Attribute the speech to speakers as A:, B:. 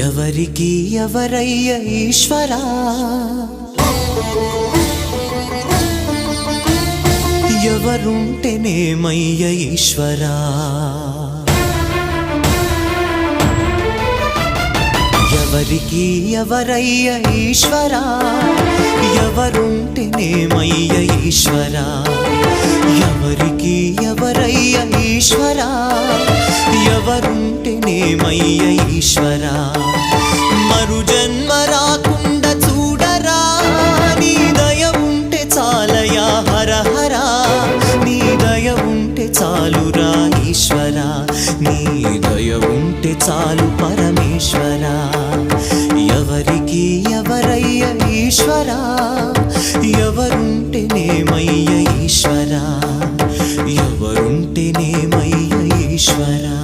A: ఎవరికి ఎవరయ్య ఈశ్వరా, ఎవరుంటేనేమయ్య ఈశ్వరా, ఎవరికి ఎవరయ్య ఈశ్వరా, ఎవరుంటేనేమయ్య ఈశ్వరా, ఎవరికి ఎవరయ్య ఈశ్వరా, ఎవరుంటేనేమయ్య ఈశ్వరా. మరు జన్మ రాకుండా చూడరా, నీ దయ ఉంటే చాలయా హర హరా, నీ దయ ఉంటే చాలురా ఈశ్వరా, నీ దయ ఉంటే చాలు పరమేశ్వరా. ఎవరికి ఎవరయ్య ఈశ్వరా, ఎవరుంటేనేమయ్య ఈశ్వరా, ఎవరుంటేనేమయ్య ఈశ్వరా.